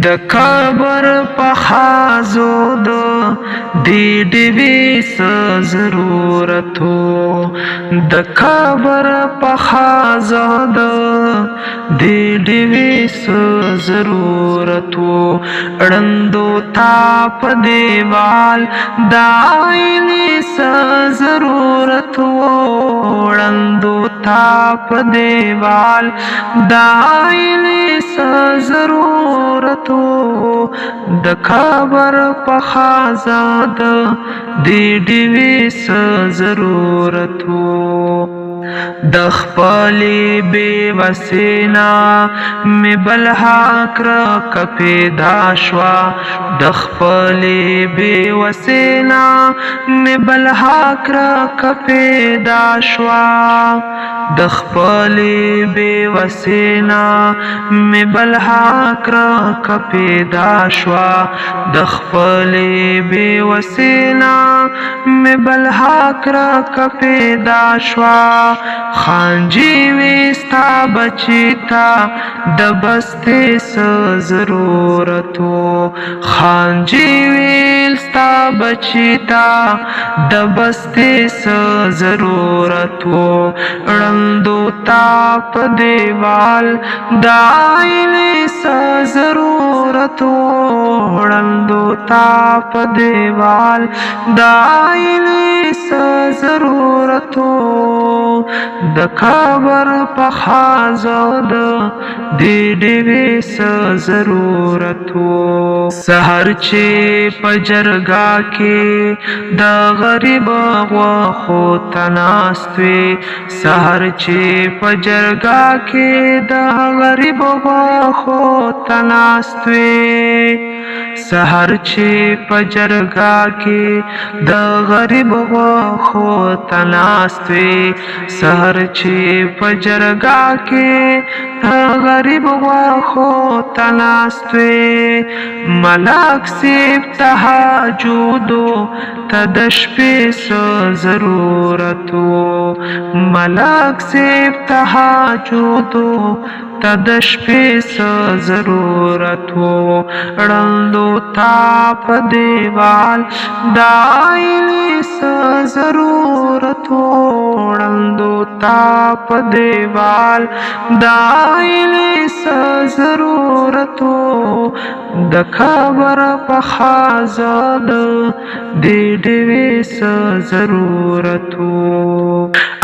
د کبر په خازو د دې ډېوې څه ضرورت و د کبر په خازو د دې ډېوې څه ضرورت و ړندو تا په دیوال د آینې څه ضرورت و ړندو تا په دیوال د آینې څه ضرورت و د کبر په خازه د دې ډېوې څه ضرورت و د خپلې بې وسینا مې بل حق پیدا شوه د خپلې بې وسینا مې بل حق پیدا شوه د خپلې بې وسینا مې بل حق پیدا شوه د خپلې بې وسینا مې بل حق پیدا شوه خانجی وستا بچی تا د بستې څه ضرورت و خانجی وستا بچی تا د بستې څه ضرورت و ړندو تا په دیوال د آینې څه ضرورت و ړندو تا په دیوال د آینې څه ضرورت و د کبر په خازو د دې ډېوې څه ضرورت و سحر چې په جرګه کې د غریب غوښو ته ناست وې سحر چې په جرګه کې د غریب غوښو ته ناست وې سحر چې په جرګه کې د غریب غوښو ته ناست وې سحر چې په جرګه کې د غریب غوښو ته ناست وې ملک صاحب تهجدو ته د شپې څه ضرورت و ملک صاحب تهجدو ته د شپې څه ضرورت و ړندو تا په دیوال د آینې څه ضرورت و ړندو تا په دیوال د آینې څه ضرورت و د کبر په خازه د دې ډېوې څه ضرورت و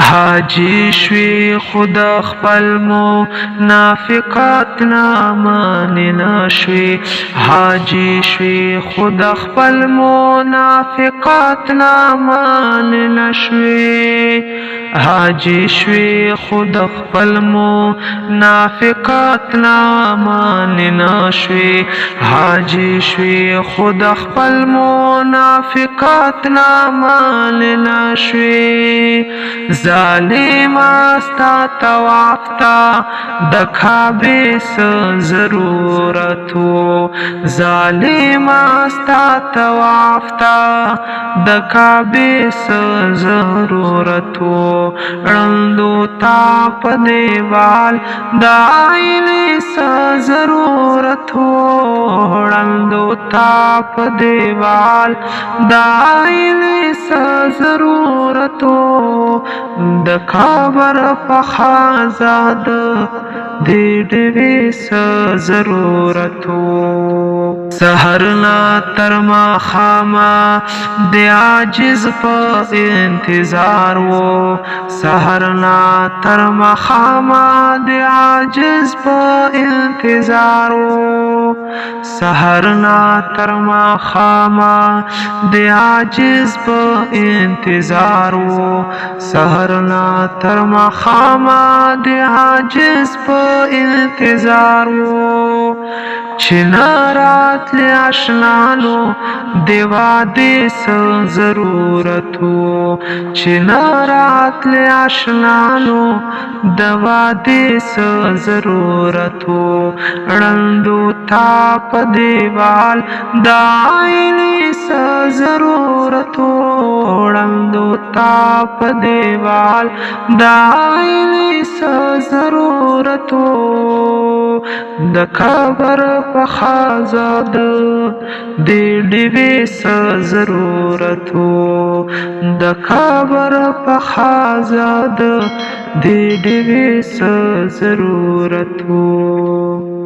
حاجی شوی خود خپل منافقت نامانی نشوی حاجی شوی خود خپل منافقت نامانی نشوی حاجی شوی خود خپل منافقت نامانی نشوی حاجی شوی خود خپل منافقت نامانی نشوی ظالم استا طواف تا د کعبې څه ضرورت و ظالم استا طواف تا د کعبې څه ضرورت و ړندو تا په دیوال د آینې څه ضرورت و ړندو تا په دیوال د آینې څه ضرورت و د کبر په خازه د دې ډېوې څه ضرورت و سحر نه تر ماښامه د عاجز په انتظار و سحر نه تر ماښامه د عاجز په انتظار و سحر نه تر ماښامه د عاجز په انتظار و سحر نه تر ماښامه د عاجز په انتظار و چې نه راتلې اشنانو د وادې څه ضرورت و چې نه راتلې اشنانو د وادې څه ضرورت و ړندو تا په دیوال د آینې څه ضرورت و ړندو تا په دیوال د آینې څه ضرورت و د کبر په خازاد دې ډیوې څه ضرورت و د قبر په خازاد دې ډیوې څه ضرورت و